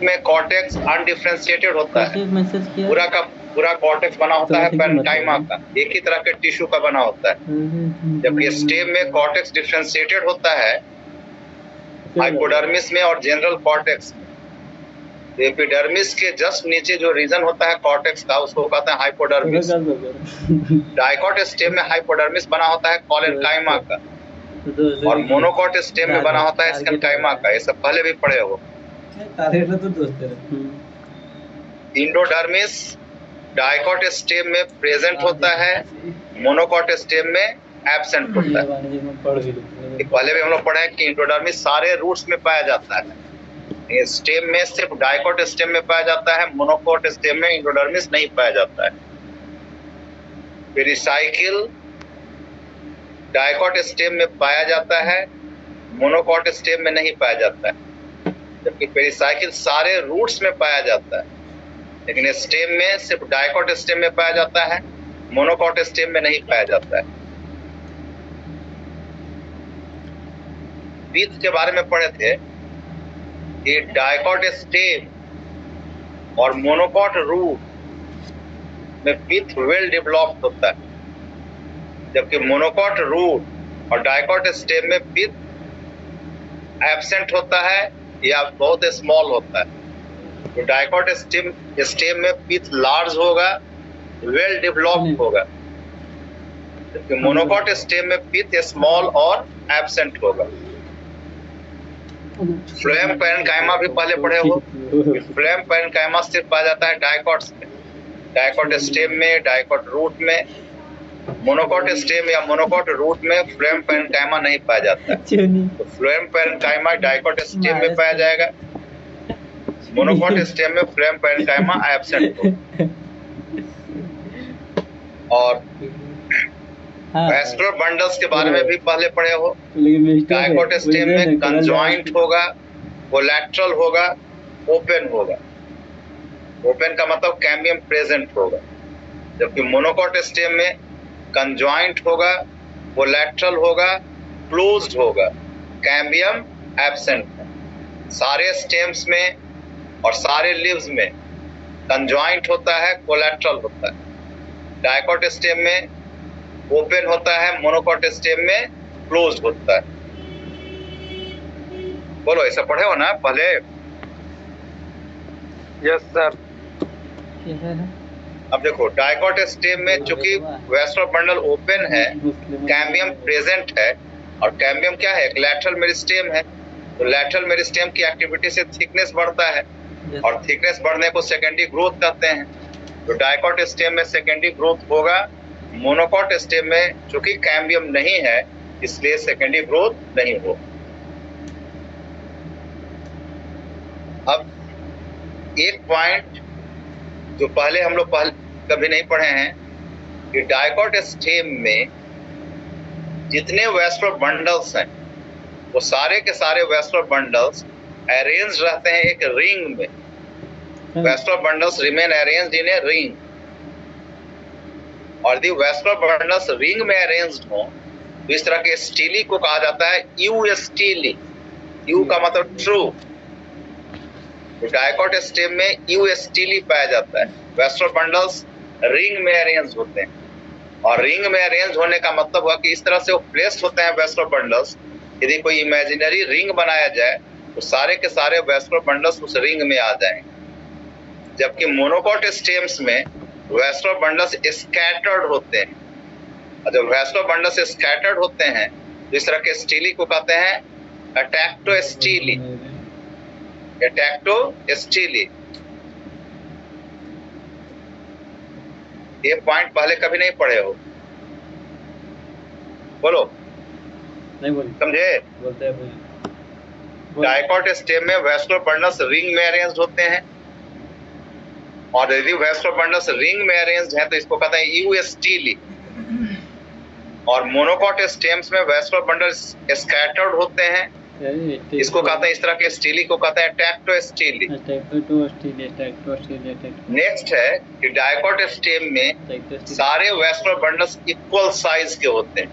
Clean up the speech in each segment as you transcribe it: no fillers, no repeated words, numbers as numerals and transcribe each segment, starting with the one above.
में cortex undifferentiated होता है, पूरा का पूरा कॉर्टेक्स बना होता है पैरेन्काइमा का, एक ही तरह के टिश्यू का बना होता है। जबकि स्टेम में कॉर्टेक्स डिफरेंशिएटेड होता है हाइपोडर्मिस में और जनरल कॉर्टेक्स में। एपिडर्मिस के जस्ट नीचे जो रीजन होता है कॉर्टेक्स का, उसको कहते हैं हाइपोडर्मिस। डाइकॉट स्टेम में हाइपोडर्मिस बना होता है कोलेनकाइमा का, और मोनोकॉट स्टेम में बना होता है स्केनकाइमा का। ये सब पहले भी पढ़े हो। इंडोडर्मिस डाइकॉट स्टेम में प्रेजेंट होता है, मोनोकॉट स्टेम में एब्सेंट होता है। पहले भी हम लोग पढ़े हैं कि इंडोडर्मिस सारे रूट्स में पाया जाता है, स्टेम में सिर्फ डाइकॉट स्टेम में पाया जाता है, मोनोकॉट स्टेम में इंडोडर्मिस नहीं पाया जाता है। पेरिसाइकिल डाइकॉट स्टेम में पाया जाता है, मोनोकॉट स्टेम में नहीं पाया जाता है। जबकि पेरिसाइकिल सारे रूट्स में पाया जाता है, लेकिन स्टेम में सिर्फ डाइकॉट स्टेम में पाया जाता है, मोनोकॉट स्टेम में नहीं पाया जाता है। पीथ के बारे में पढ़े थे कि डाइकॉट स्टेम और मोनोकॉट रूट में पीथ वेल डेवलप्ड होता है, जबकि मोनोकॉट रूट और डाइकॉट स्टेम में पीथ एब्सेंट होता है या बहुत स्मॉल होता है। तो डाइकॉट स्टेम में पीथ लार्ज होगा, वेल डेवलप्ड होगा, जबकि मोनोकॉट स्टेम में पीथ स्मॉल और एब्सेंट होगा। फ्लोएम पैरेन्काइमा भी पहले पढ़े हो। फ्लोएम पैरेन्काइमा सिर्फ पाया जाता है डाइकॉट्स में, डाइकॉट स्टेम में, डाइकॉट रूट में। मोनोकॉट स्टेम या मोनोकॉट रूट में फ्लोएम पैरेन्काइमा नहीं पाया जाता है। तो फ्लोएम पैरेन्काइमा डाइकॉट स्टेम में पाया जाएगा, मोनोकॉट स्टेम में फ्लोएम पैरेन्काइमा एब्सेंट हो। और वेस्ट्रो बंडल्स के बारे में भी पहले पढ़े हो। डाइकॉट स्टेम में कंजॉइंट होगा, कोलैटरल होगा, ओपन होगा। ओपन का मतलब कैम्बियम प्रेजेंट होगा, जबकि मोनोकॉट स्टेम में कंजॉइंट होगा, कोलैटरल होगा, क्लोज्ड होगा, कैम्बियम एब्सेंट है। सारे स्टेम्स में और सारे लीव्स में कंजॉइंट होता है, कोलैटरल होता है। डाइकॉट स्टेम में ओपन होता है, मोनोकॉट स्टेम में क्लोज्ड होता है। बोलो, ऐसा पढ़े हो ना पहले? Yes sir. अब देखो, डाइकॉट स्टेम में चूंकि वेस्ट्रो बंडल ओपन है, कैम्बियम प्रेजेंट है, और कैम्बियम क्या है? एक लैटरल मेरिस्टेम है। तो लैटरल मेरिस्टेम की एक्टिविटी से थिकनेस बढ़ता है, और थिकनेस बढ़ने को सेकेंडरी ग्रोथ कहते हैं। तो डाइकॉट स्टेम में सेकेंडरी ग्रोथ होगा, मोनोकॉट स्टेम में चूंकि कैम्बियम नहीं है इसलिए सेकेंडरी ग्रोथ नहीं हो। अब एक पॉइंट जो पहले हम लोग कभी नहीं पढ़े हैं कि डाइकॉट स्टेम में जितने वेस्ट्रो बंडल्स हैं वो सारे के सारे वेस्ट्रो बंडल्स अरेंज रहते हैं एक रिंग में। Vostro bundles remain arranged in a ring, और दी वेस्ट्रो बंडल्स रिंग में अरेंज्ड हो तो इस तरह के स्टीली को कहा जाता है यू स्टीली। यू का मतलब ट्रू। तो डाइकॉट स्टेम में यू स्टीली पाया जाता है। वेस्ट्रो बंडल्स रिंग में अरेंज होते हैं, और रिंग में अरेंज होने का मतलब हुआ कि इस तरह से वो प्लेस्ड होते हैं वेस्ट्रो बंडल्स। यदि कोई इमेजिनरी रिंग बनाया जाए तो सारे के सारे वेस्ट्रो बंडल्स उस रिंग में आ जाएंगे। जबकि मोनोकॉट स्टेम्स में वेस्ट्रो बंडल्स स्कैटर्ड होते हैं, और जब वेस्ट्रो बंडल्स स्कैटर्ड होते हैं तो इस तरह के स्टीली को कहते हैं अटैक्टो स्टीली। अटैक्टो स्टीली। ये पॉइंट पहले कभी नहीं पढ़े हो। बोलो, नहीं बोल समझे? बोलते हैं। डाइकॉट स्टेम में वेस्ट्रो बंडल्स रिंग में अरेंज होते हैं, और यदि वेस्ट्रो बंडल्स रिंग में अरेंज्ड हैं तो इसको कहते हैं यू स्टीली। और मोनोकॉट स्टेम्स में वेस्ट्रो बंडल्स स्कैटर्ड होते हैं, इसको कहते हैं, इस तरह के स्टीली को कहते हैं अटैक्टो स्टीली। नेक्स्ट है कि डाइकॉट स्टेम में सारे वेस्ट्रो बंडल्स इक्वल साइज के होते हैं।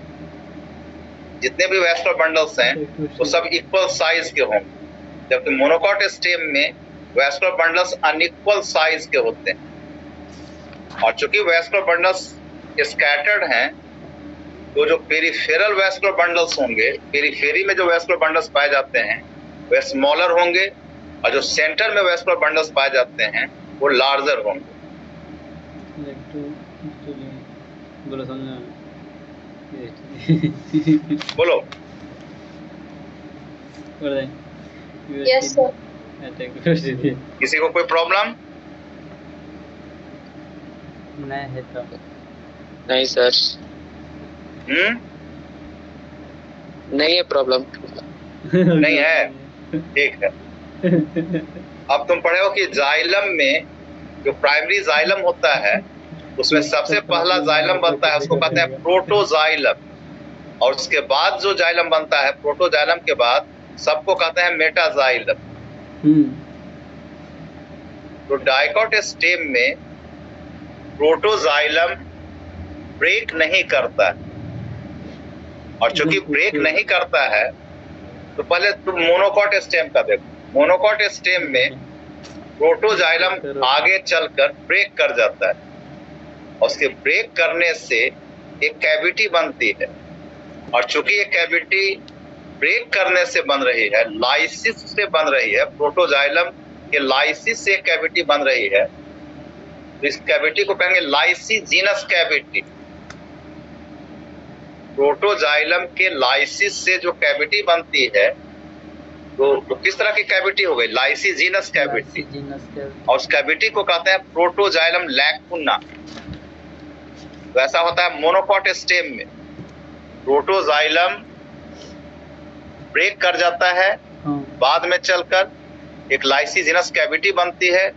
जितने भी वेस्ट्रो बंडल्स हैं वो सब इक्वल साइज के होंगे, जबकि मोनोकॉट स्टेम में वैस्कुलर बंडल्स अनइक्वल साइज के होते हैं, और चूंकि वैस्कुलर बंडल्स स्कैटर्ड हैं तो जो पेरिफेरल वैस्कुलर बंडल्स होंगे, पेरिफेरी में जो वैस्कुलर बंडल्स पाए जाते हैं वे स्मॉलर होंगे, और जो सेंटर में वैस्कुलर बंडल्स पाए जाते हैं वो लार्जर होंगे। बोलो समझा बोलो। Yes sir. किसी को कोई प्रॉब्लम? नहीं है तो नहीं सर, नहीं है प्रॉब्लम। नहीं है, ठीक है। अब तुम पढ़े हो कि जाइलम में जो प्राइमरी जाइलम होता है उसमें सबसे पहला जाइलम बनता है, उसको कहते हैं प्रोटोजाइलम, और उसके बाद जो जाइलम बनता है प्रोटोजाइलम के बाद सबको कहते हैं मेटाजाइलम। तो डाइकॉट स्टेम में प्रोटोजाइलम ब्रेक नहीं करता है, और चूंकि ब्रेक नहीं करता है तो पहले तुम मोनोकॉट स्टेम का देखो। मोनोकॉट स्टेम में प्रोटोजाइलम आगे चलकर ब्रेक कर जाता है, और उसके ब्रेक करने से एक कैविटी बनती है, और चूंकि ये कैविटी ब्रेक करने से बन रही है, लाइसिस से बन रही है, प्रोटोजाइलम के लाइसिस से कैविटी बन रही है, तो इस कैविटी को कहेंगे लाइसिजीनस कैविटी। प्रोटोजाइलम के लाइसिस से जो कैविटी बनती है तो किस तरह की कैविटी हो गई? लाइसिजीनस कैविटी, और उस कैविटी को कहते हैं प्रोटोजाइलम लैकुना। वैसा होता है मोनोकॉट स्टेम में, प्रोटोजाइलम ब्रेक कर जाता है, बाद में चलकर एक लाइसिजीनस कैविटी बनती है,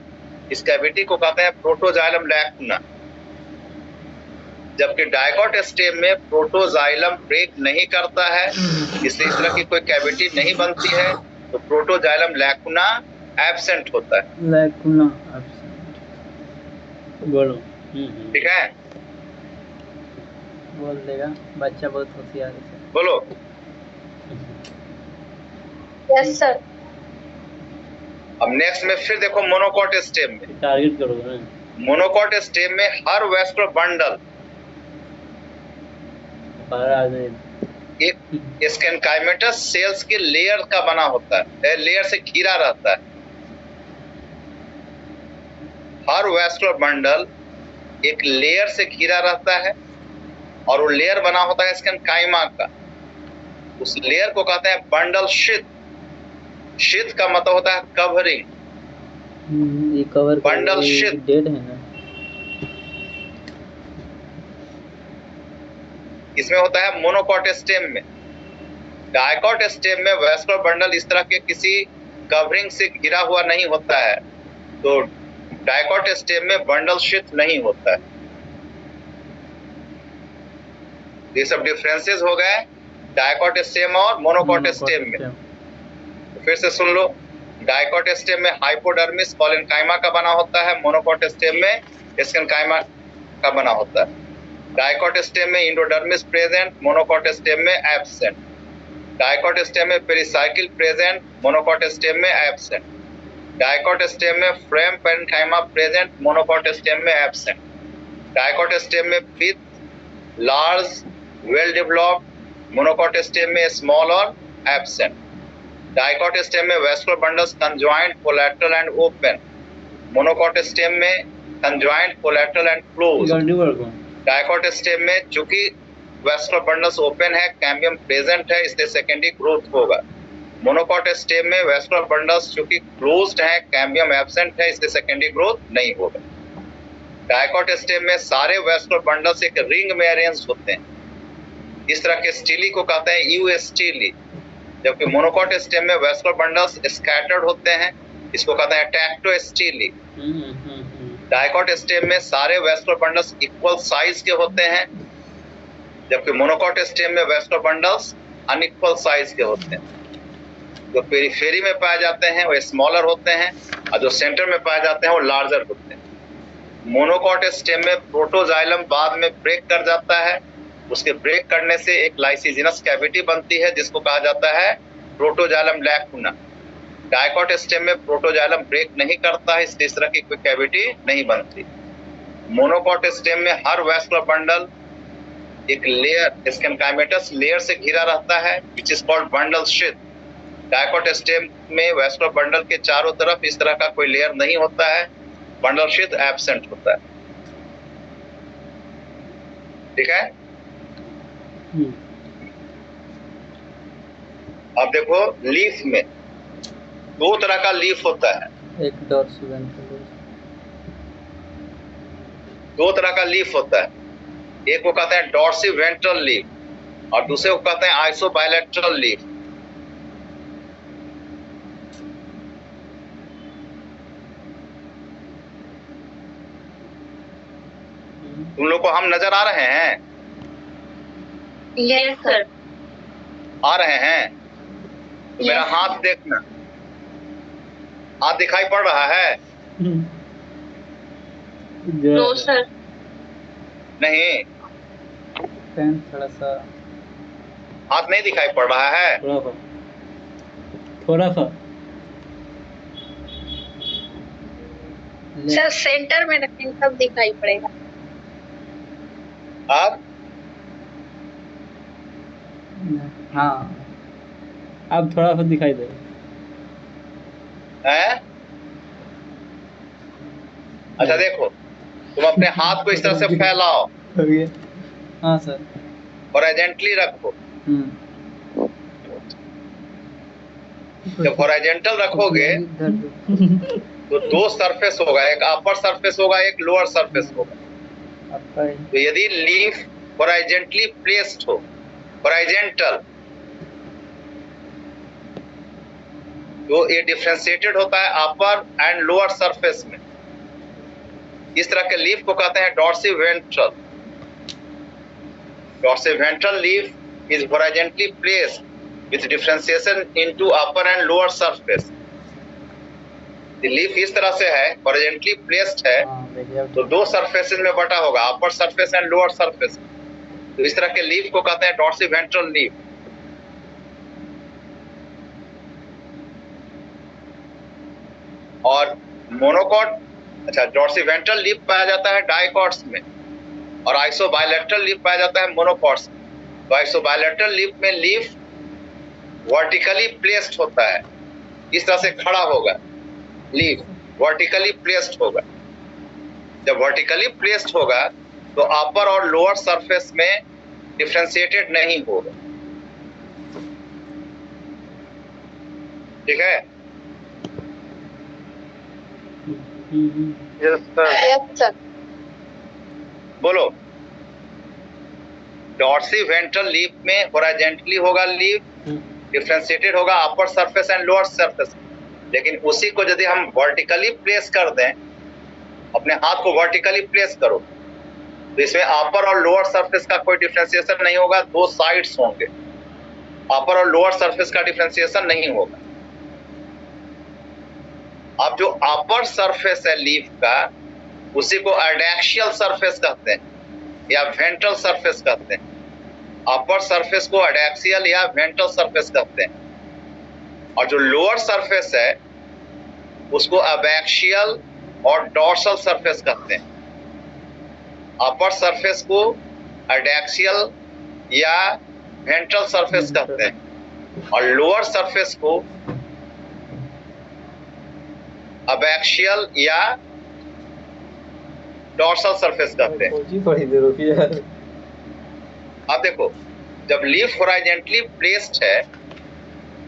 इस कैविटी को कहते हैं प्रोटोजाइलम लैकुना। जबकि डाइकॉट स्टेम में प्रोटोजाइलम ब्रेक नहीं करता है, इसलिए इस तरह की कोई कैविटी नहीं बनती है, तो प्रोटोजाइलम लैकुना एब्सेंट होता है। Lacuna absent. बोलो। ठीक है, बोल देगा बच्चा, बहुत होशियार है। बोलो। Yes sir. अब नेक्स्ट में फिर देखो मोनोकॉट स्टेम में। टारगेट करो ना। मोनोकॉट स्टेम में हर वैस्कुलर बंडल एक स्कैनकाइमेटस सेल्स के लेयर का बना होता है, लेयर से घिरा रहता है। हर वैस्कुलर बंडल एक लेयर से घिरा रहता है, और वो लेयर बना होता है स्कैनकाइमा का। उस लेयर को कहते हैं बंडल शीथ। शीथ का मतलब होता है कवरिंग। ये कवर बंडल शीथ डेड है ना। इसमें होता है मोनोकॉट स्टेम में। डाइकॉट स्टेम में वैस्कुलर बंडल इस तरह के किसी कवरिंग से घिरा हुआ नहीं होता है, तो डाइकॉट स्टेम में बंडल शीथ नहीं होता है। ये सब डिफरेंसेस हो गए डाइकॉट स्टेम और मोनोकॉट स्टेम में। तो फिर से सुन लो, डाइकॉट स्टेम में हाइपोडर्मिस कोलेनकाइमा का बना होता है, मोनोकॉट स्टेम में स्कैनकाइमा का बना होता है। डाइकॉट स्टेम में इंडोडर्मिस प्रेजेंट, मोनोकॉट स्टेम में एब्सेंट। डाइकॉट स्टेम में पेरिसाइकिल प्रेजेंट, मोनोकॉट स्टेम में एब्सेंट। डाइकॉट स्टेम में phloem parenchyma present, monocot stem में एब्सेंट। डाइकॉट स्टेम में pith large well developed, monocot stem में स्मॉल और absent. Dicot stem में vascular bundles conjoint, collateral and open, monocot stem में conjoint, collateral and closed. Dicot stem में चूंकि vascular bundles open है, cambium present है, इसलिए सेकेंडरी ग्रोथ होगा। मोनोकॉट स्टेम में वैस्कुलर बंडल्स चूंकि क्लोज्ड है, कैम्बियम एब्सेंट है, इसलिए सेकेंडरी ग्रोथ नहीं होगा। डाइकॉट स्टेम में सारे वैस्कुलर बंडल्स एक रिंग में अरेंज होते हैं, इस तरह के स्टीली को कहते हैं यू स्टीली। जबकि मोनोकॉट स्टेम में वैस्कुलर बंडल्स स्कैटर्ड होते हैं, इसको कहते हैं टैक्टो स्टीली। डाइकॉट स्टेम में सारे वैस्कुलर बंडल्स इक्वल साइज के होते हैं, जबकि मोनोकॉट स्टेम में वैस्कुलर बंडल्स अनइक्वल साइज के होते हैं। जो पेरिफेरी में पाए जाते हैं वो स्मॉलर होते हैं, और जो सेंटर में पाए जाते हैं वो लार्जर होते हैं। मोनोकॉट स्टेम में प्रोटोजाइलम बाद में ब्रेक कर जाता है, उसके ब्रेक करने से एक लाइसिजीनस कैविटी बनती है जिसको कहा जाता है प्रोटोजाइलम लैकुना। डायकॉट स्टेम में प्रोटोजाइलम ब्रेक नहीं करता है, इसलिए इस तरह की कोई कैविटी नहीं बनती। मोनोकॉट स्टेम में हर वैस्कुलर बंडल एक लेयर स्केनकाइमेटस लेयर से घिरा रहता है, which is called bundle sheath. Dicot stem में वैस्कुलर बंडल के चारों तरफ इस तरह का कोई लेयर नहीं होता है, बंडल शीथ एब्सेंट होता है। ठीक है। अब देखो लीफ में दो तरह का लीफ होता है, एक डॉर्सिवेंट्रल, दो तरह का लीफ होता है। एक को कहते हैं डॉर्सिवेंट्रल लीफ और दूसरे को कहते हैं आइसोबाइलेटरल लीफ। तुम लोग को हम नजर आ रहे हैं? Yes sir. आ रहे हैं तो मेरा Yes. हाथ देखना, हाथ दिखाई पड़ रहा है? No sir. नहीं, पेन थोड़ा सा, हाथ नहीं दिखाई पड़ रहा है। थोड़ा सा सर सेंटर में रखेंगे तब दिखाई पड़ेगा। अब हाँ, अब थोड़ा सा दिखाई दे। है? अच्छा देखो, तुम अपने हाथ को इस तरह से फैलाओ, हाँ सर। हॉरिजॉन्टली रखो। जब हॉरिजॉन्टल रखोगे तो दो सरफेस होगा, एक अपर सरफेस होगा, एक लोअर सरफेस होगा। तो यदि लीफ हॉरिजॉन्टली प्लेस्ड हो, हॉरिजॉन्टल, तो ये डिफरेंशिएटेड होता है अपर एंड लोअर सरफेस में। इस तरह के लीफ को कहते हैं dorsiventral. Dorsiventral leaf is horizontally placed with differentiation into upper and lower surface. Leaf इस तरह से है, हॉरिजॉन्टली प्लेस्ड है, तो दो सरफेसेस में बटा होगा, upper surface and lower surface. तो इस तरह के लीफ को कहते हैं डॉर्सिवेंट्रल लीफ। और मोनोकॉट, अच्छा, डॉर्सिवेंट्रल लीफ पाया जाता है डाइकॉट्स में और आइसोबाइलेटरल लीफ पाया जाता है मोनोकॉट्स में। तो आइसोबाइलेटरल लीफ में लीफ वर्टिकली प्लेस्ड होता है, इस तरह से खड़ा होगा, लीफ वर्टिकली प्लेस्ड होगा। जब वर्टिकली प्लेस्ड होगा तो अपर और लोअर सरफेस में डिफरेंशिएटेड नहीं होगा। ठीक है? Yes sir. बोलो। डॉर्सिवेंट्रल लीफ में हॉरिजॉन्टली होगा, लीफ डिफरेंशिएटेड होगा upper surface and lower surface. लेकिन उसी को यदि हम वर्टिकली प्लेस कर दें, अपने हाथ को वर्टिकली प्लेस करो, तो इसमें अपर और लोअर सरफेस का कोई डिफरेंशिएशन नहीं होगा, दो साइड्स होंगे, अपर और लोअर सरफेस का डिफरेंशिएशन नहीं होगा। अब जो अपर सरफेस है लीफ का, उसी को एडैक्सियल सरफेस कहते हैं या वेंट्रल सरफेस कहते हैं। अपर सरफेस को एडैक्सियल या वेंट्रल सरफेस कहते हैं और जो लोअर सरफेस है उसको अबैक्सियल और डॉर्सल सरफेस कहते हैं। अपर सरफेस को एडैक्सियल या वेंट्रल सरफेस कहते हैं और लोअर सरफेस को अबैक्सियल या डॉर्सल सरफेस कहते हैं। अब देखो, जब लीफ हॉरिजॉन्टली प्लेस्ड है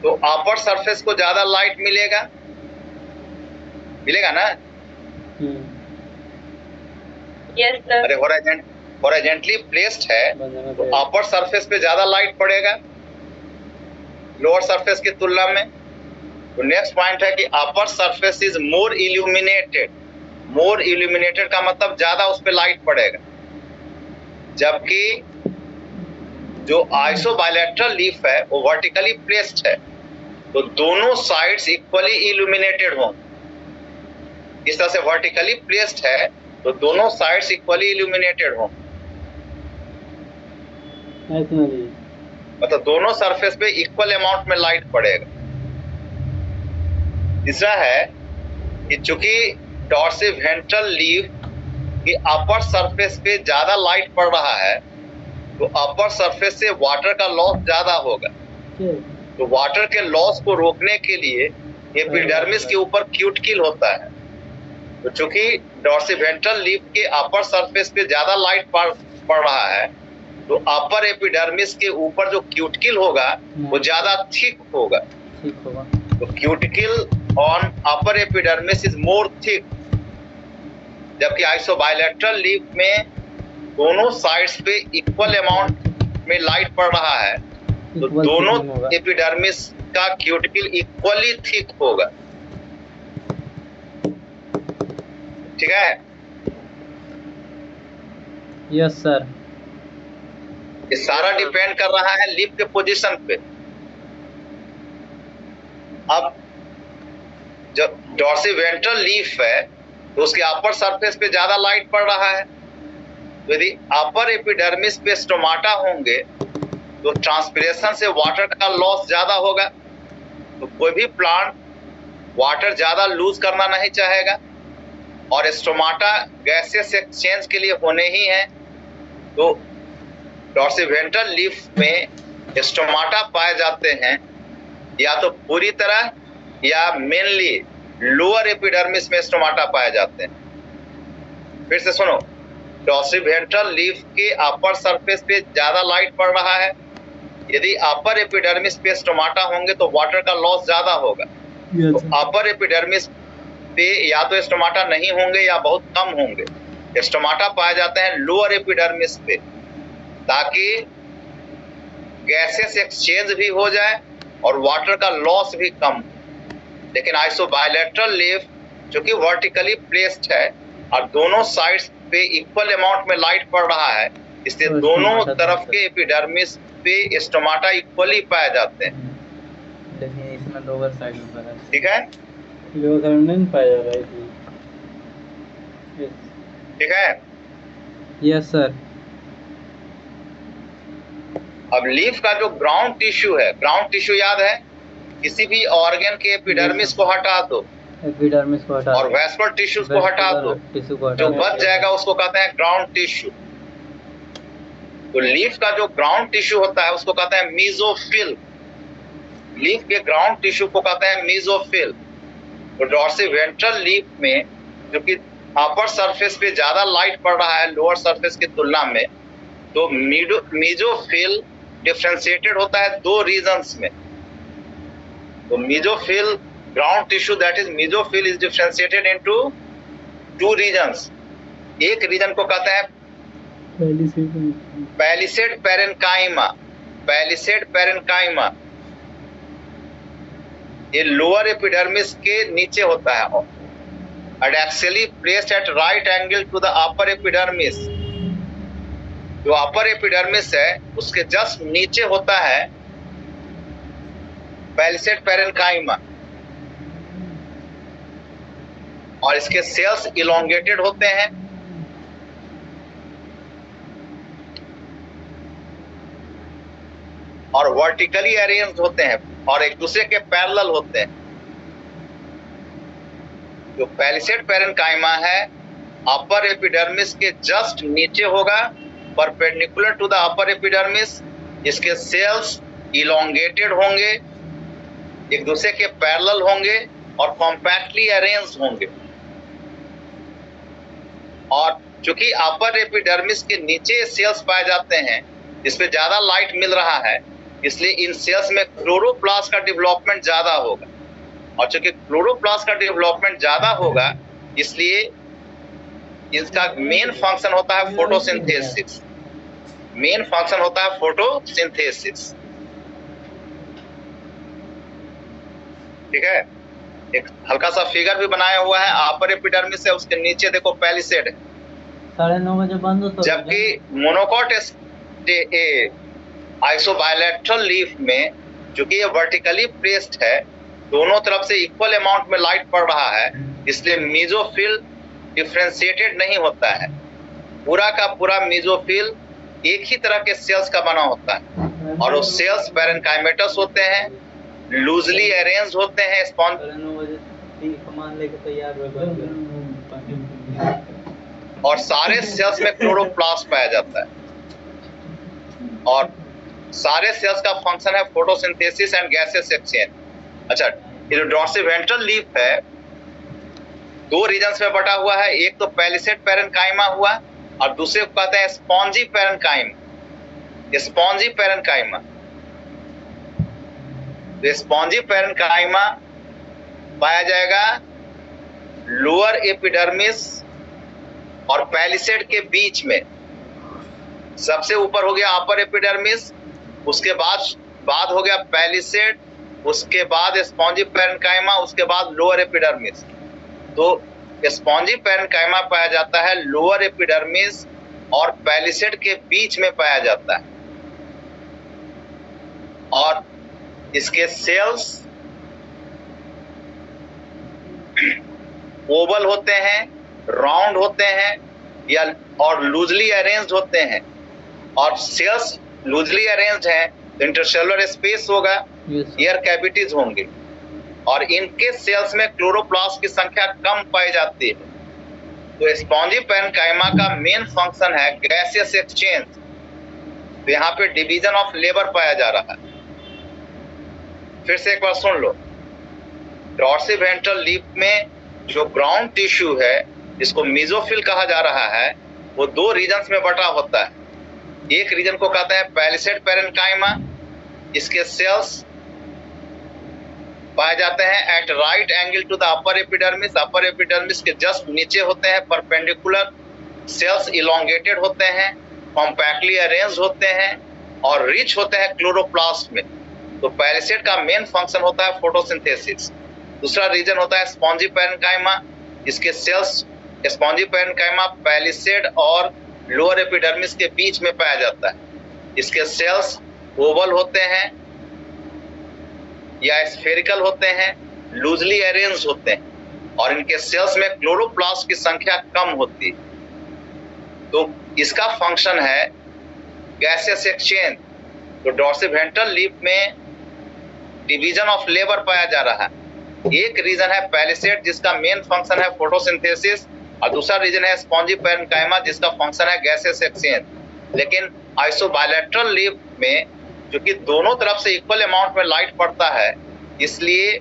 तो अपर सरफेस को ज्यादा लाइट मिलेगा, मिलेगा ना? Yes sir. अरे हॉरिजॉन्टली प्लेस्ड है तो अपर सरफेस पे ज्यादा लाइट पड़ेगा लोअर सरफेस की तुलना में। तो नेक्स्ट पॉइंट है कि upper surface is more illuminated. More illuminated का मतलब ज्यादा उस पे लाइट पड़ेगा, जबकि जो आइसोबाइलेटरल लीफ है वो वर्टिकली प्लेस्ड है, तो दोनों साइड्स इक्वली इल्यूमिनेटेड होंगे। इस तरह से वर्टिकली प्लेस्ड है तो दोनों साइड्स इक्वली इल्यूमिनेटेड होंगे, मतलब दोनों सरफेस पे इक्वल अमाउंट में लाइट पड़ेगा। तीसरा है कि चूंकि डॉर्सिवेंट्रल लीफ की अपर सरफेस पे ज्यादा लाइट पड़ रहा है तो अपर सरफेस से वाटर का लॉस ज्यादा होगा। तो वाटर के लॉस को रोकने के लिए एपिडर्मिस के ऊपर क्यूटिकल होता है। तो चूंकि डॉर्सिवेंट्रल लीफ के अपर सरफेस पे ज्यादा लाइट पड़ रहा है तो अपर एपिडर्मिस के ऊपर जो क्यूटिकल होगा वो ज्यादा थिक होगा। तो cuticle on upper epidermis is more thick, जबकि आइसोबाइलेटरल लीफ में दोनों साइड्स पे इक्वल अमाउंट में लाइट पड़ रहा है तो दोनों एपिडर्मिस का क्यूटिकल इक्वली थिक होगा। ठीक है? Yes sir. ये सारा डिपेंड कर रहा है लीफ के पोजीशन पे। अब जब डॉर्सिवेंट्रल लीफ है तो उसके अपर सरफेस पे ज्यादा लाइट पड़ रहा है। तो यदि अपर एपिडर्मिस पे स्टोमाटा होंगे तो ट्रांसपिरेशन से वाटर का लॉस ज्यादा होगा। तो कोई भी प्लांट वाटर ज्यादा लूज करना नहीं चाहेगा और स्टोमाटा गैसेस एक्सचेंज के लिए होने ही है। तो डॉर्सिवेंट्रल लीफ में स्टोमाटा पाए जाते हैं या तो पूरी तरह या मेनली लोअर एपिडर्मिस में स्टोमाटा पाए जाते हैं। फिर से सुनो, डॉर्सिवेंट्रल लीफ के अपर सरफेस पे ज्यादा लाइट पड़ रहा है। यदि अपर एपिडर्मिस पे स्टोमाटा होंगे तो वाटर का लॉस ज्यादा होगा। तो अपर एपिडर्मिस पे या तो स्टोमाटा नहीं होंगे या बहुत कम होंगे। स्टोमाटा पाए जाते हैं लोअर एपिडर्मिस पे ताकि गैसेस एक्सचेंज भी हो जाए और वाटर का लॉस भी कम। लेकिन आइसोबाइलेटरल लीफ जो कि वर्टिकली प्लेस्ड है और दोनों साइड्स पे इक्वल अमाउंट में लाइट पड़ रहा है, इसलिए दोनों तरफ के एपिडर्मिस पे स्टोमाटा इक्वली पाए जाते हैं। लेकिन इसमें लोअर साइड में पड़ा है। ठीक है? लोअर साइड में नहीं पाया जा रहा है। ठीक है? Yes sir. अब लीफ का जो ग्राउंड टिश्यू है, ग्राउंड टिश्यू याद है, किसी भी ऑर्गन के एपिडर्मिस को हटा दो एपिडर्मिस को हटा और वैस्कुलर टिश्यूज को हटा दो, जो बच जाएगा उसको कहते हैं ग्राउंड टिश्यू। तो लीफ का जो ग्राउंड टिश्यू होता है उसको कहते हैं मीजोफिल। लीफ के ग्राउंड टिश्यू को कहते हैं मीजोफिल। तो डॉर्सिवेंट्रल लीफ में जो कि अपर सरफेस पे ज्यादा लाइट पड़ रहा है लोअर सरफेस की तुलना में, तो मीजोफिल डिफरेंशिएटेड होता है दो रीजन्स में। तो mesophyll ground tissue that is mesophyll is differentiated into two regions. एक रीजन को कहते हैं पैलिसेड पैरेन्काइमा। पैलिसेड पैरेन्काइमा ये लोअर एपिडर्मिस के नीचे होता है, adaxially placed at right angle to the upper epidermis. जो अपर एपिडर्मिस है उसके जस्ट नीचे होता है पैलिसेड पैरेन्काइमा और इसके सेल्स इलोंगेटेड होते हैं और वर्टिकली अरेंज्ड होते हैं और एक दूसरे के पैरेलल होते हैं। जो पैलिसेड पैरेन्काइमा है अपर एपिडर्मिस के जस्ट नीचे होगा, perpendicular to the upper epidermis. इसके सेल्स इलोंगेटेड होंगे, एक दूसरे के पैरेलल होंगे और कॉम्पैक्टली अरेंज्ड होंगे। और चूंकि अपर एपिडर्मिस के नीचे सेल्स पाए जाते हैं, इस पे ज्यादा लाइट मिल रहा है, इसलिए इन सेल्स में क्लोरोप्लास्ट का डेवलपमेंट ज्यादा होगा। और चूंकि क्लोरोप्लास्ट का डेवलपमेंट ज्यादा होगा इसलिए इसका मेन फंक्शन होता है फोटोसिंथेसिस। मेन फंक्शन होता है फोटोसिंथेसिस। ठीक है? एक हल्का सा फिगर भी बनाया हुआ है, अपर एपिडर्मिस है उसके नीचे देखो पैलिसेड है। 9:30 बजे बंद होता है। जबकि मोनोकॉट आइसोबाइलेटरल लीफ में चूंकि ये वर्टिकली प्लेस्ड है, दोनों तरफ से इक्वल अमाउंट में लाइट पड़ रहा है, इसलिए मीजोफिल डिफरेंशिएटेड नहीं होता है। पूरा का पूरा मीजोफिल एक ही तरह के सेल्स का बना होता है और वो सेल्स पैरेन्काइमेटस होते हैं, लूजली अरेंज्ड होते हैं, सामान लेके तैयार और सारे सेल्स में क्लोरोप्लास्ट पाया जाता है। और सारे सेल्स का फंक्शन है फोटोसिंथेसिस एंड गैसेस एक्सचेंज। अच्छा, ये जो डॉर्सिवेंट्रल लीफ है दो रीजन्स में बटा हुआ है, एक तो पैलिसेड पैरेन्काइमा हुआ और दूसरे को कहते हैं spongy parenchyma. Spongy parenchyma, spongy parenchyma पाया जाएगा लोअर एपिडर्मिस और पैलिसेड के बीच में। सबसे ऊपर हो गया अपर एपिडर्मिस, उसके बाद हो गया पैलिसेड, उसके बाद स्पॉन्जी पैरेन्काइमा, उसके बाद लोअर एपिडर्मिस। तो स्पॉन्जी पैरेन्काइमा पाया जाता है लोअर एपिडर्मिस और पैलिसेड के बीच में पाया जाता है। और इसके सेल्स ओवल होते हैं, राउंड होते हैं या और लूजली अरेंज्ड होते हैं। और सेल्स लूजली अरेंज्ड हैं तो इंटरसेलुलर स्पेस होगा, एयर कैविटीज होंगे और इनके सेल्स में क्लोरोप्लास्ट की संख्या कम पाई जाती है। तो स्पॉन्जी पैरेन्काइमा का मेन फंक्शन है गैसियस एक्सचेंज। तो यहाँ पे डिवीजन ऑफ लेबर पाया जा रहा है। फिर से एक बार सुन लो, डॉर्सिवेंट्रल लीफ में जो ग्राउंड टिश्यू है जिसको मेसोफिल कहा जा रहा है वो दो रीजन्स में बटा होता है। एक रीजन को कहते हैं पैलिसेड पैरेन्काइमा, इसके सेल्स पाए जाते हैं at right angle to the upper epidermis. Upper epidermis के जस्ट नीचे होते हैं, परपेंडिकुलर। सेल्स इलोंगेटेड होते हैं, कॉम्पैक्टली अरेंज्ड होते हैं और रिच होते हैं क्लोरोप्लास्ट में। तो पैलिसेड का मेन फंक्शन होता है फोटोसिंथेसिस। दूसरा रीजन होता है स्पॉन्जी पैरेन्काइमा, इसके सेल्स स्पॉन्जी पैरेन्काइमा पैलिसेड और लोअर एपिडर्मिस के बीच में पाया जाता है। इसके सेल्स ओवल होते हैं या स्फेरिकल होते हैं, लूजली अरेंज्ड होते हैं और इनके सेल्स में क्लोरोप्लास्ट की संख्या कम होती है। तो इसका फंक्शन है गैसियस एक्सचेंज। तो डॉर्सिवेंट्रल लीफ में डिवीजन ऑफ लेबर पाया जा रहा है। एक रीजन है पैलिसेड जिसका मेन फंक्शन है फोटोसिंथेसिस और दूसरा रीजन है स्पॉन्जी पैरेन्काइमा जिसका फंक्शन है गैसियस एक्सचेंज। लेकिन आइसोबायलैटरल लीफ में क्योंकि दोनों तरफ से इक्वल अमाउंट में लाइट पड़ता है इसलिए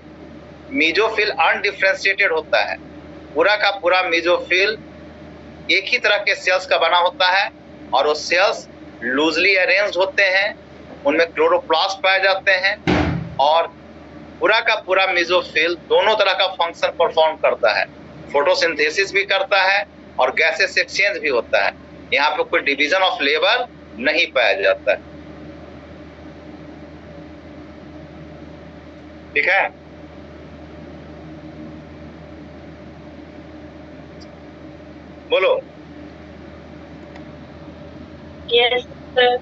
मेसोफिल अनडिफरेंशिएटेड होता है। पूरा का पूरा मेसोफिल एक ही तरह के सेल्स का बना होता है और वो सेल्स लूजली अरेंज्ड होते हैं, उनमें क्लोरोप्लास्ट पाए जाते हैं और पूरा का पूरा मेसोफिल दोनों तरह का फंक्शन परफॉर्म करता है। फोटोसिंथेसिस भी करता है और गैसेस एक्सचेंज भी होता है। यहाँ पे कोई डिवीजन ऑफ लेबर नहीं पाया जाता है। ठीक है, बोलो। Yes sir.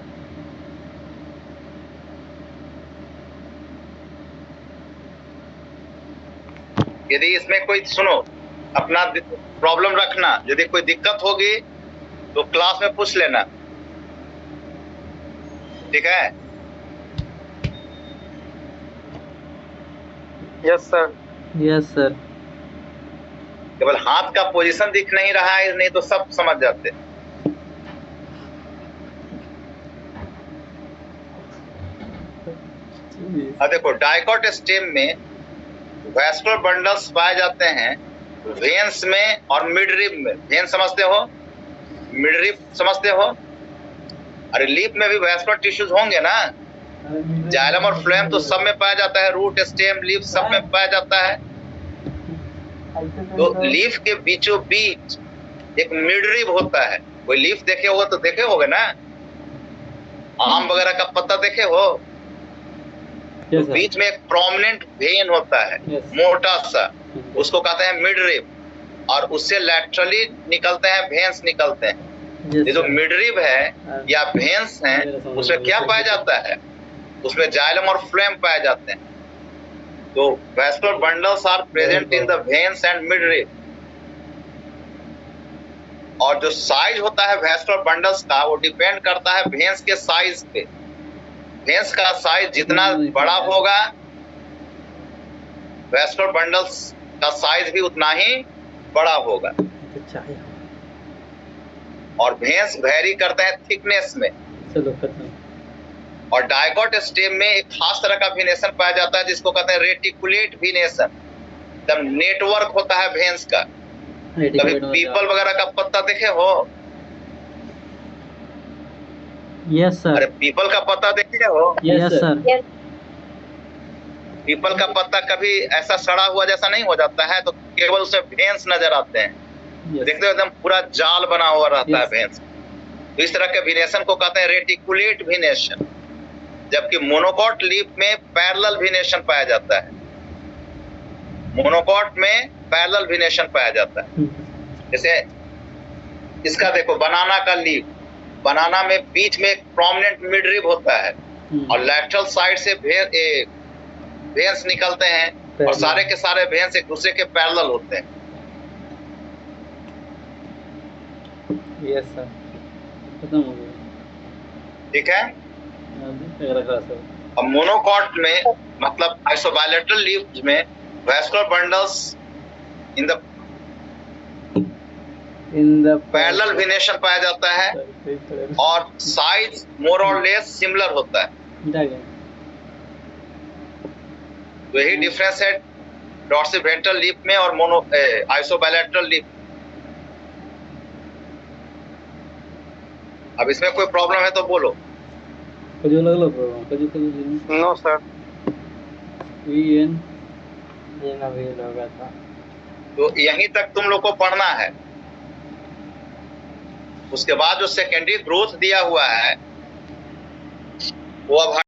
यदि इसमें कोई सुनो अपना प्रॉब्लम रखना, यदि कोई दिक्कत होगी तो क्लास में पूछ लेना। ठीक है, यस सर। Yes sir. केवल हाथ का पोजीशन दिख नहीं रहा है, नहीं तो सब समझ जाते। देखो डाइकॉट स्टेम में वैस्कुलर बंडल्स पाए जाते हैं वेन्स में और मिडरिब में। वेन समझते हो, मिडरिब समझते हो? अरे लीफ में भी वैस्कुलर टिश्यूज होंगे ना। जाइलम और फ्लोएम तो सब में पाया जाता है, रूट स्टेम लीफ सब में पाया जाता है। तो लीफ के बीचों बीच एक मिडरिब होता है। कोई लीफ देखे होगा तो देखे होगे ना, आम वगैरह का पत्ता देखे हो तो बीच में एक प्रोमिनेंट वेन होता है मोटा सा, उसको कहते हैं मिडरिब और उससे लैटरली निकलते हैं वेन्स निकलते हैं। ये जो मिडरिब है या वेन्स हैं उसमें क्या पाया जाता है? उसमें जाइलम और फ्लोएम पाए जाते हैं। तो vascular bundles are present in the veins and midrib. और जो साइज होता है वैस्कुलर बंडल्स का वो डिपेंड करता है वेन्स के साइज पे। वेन्स का साइज जितना बड़ा होगा वैस्कुलर बंडल्स का साइज भी उतना ही बड़ा होगा। तो चाहे और भेंस वेरी करते हैं थिकनेस में। चलो खत्म। और डायकॉट स्टेम में एक खास तरह का वेनेशन पाया जाता है जिसको कहते हैं रेटिकुलेट वेनेशन। एकदम नेटवर्क होता है भेंस का। कभी पीपल वगैरह का पत्ता देखे हो? Yes sir. अरे पीपल का पत्ता देखे हो? Yes sir. Yes. पीपल का पत्ता कभी ऐसा सड़ा हुआ जैसा नहीं हो जाता है, तो केवल उसमें भेंस नजर आते हैं। Yes. देखते हो एकदम पूरा जाल बना हुआ रहता है Yes. भेंस। तो इस तरह के वेनेशन को कहते हैं रेटिकुलेट वेनेशन। जबकि मोनोकॉट लीफ में पैरेलल वेनेशन पाया जाता है। मोनोकॉट में पैरेलल वेनेशन पाया जाता है। जैसे इसका देखो, बनाना का लीफ, बनाना में बीच में एक प्रोमिनेंट मिडरिब होता है और लैटरल साइड से भेंस निकलते हैं और सारे के सारे भेंस एक दूसरे के पैरेलल होते हैं। Yes sir. खत्म हो गया। ठीक है। रखा सर। अब मोनोकॉट में मतलब आइसोबायलैटरल लीफ में vascular bundles in the parallel venation पाया जाता है और साइज मोर और लेस सिमिलर होता है। तो यही डिफरेंस है डॉर्सिवेंट्रल लीफ में और आइसोबायलैटरल लीफ। अब इसमें कोई प्रॉब्लम है तो बोलो। कजू लग लो प्रॉब्लम। No sir. वीएन ये ना भी लगा था। तो यहीं तक तुम लोग को पढ़ना है। उसके बाद जो सेकेंडरी ग्रोथ दिया हुआ है वो अब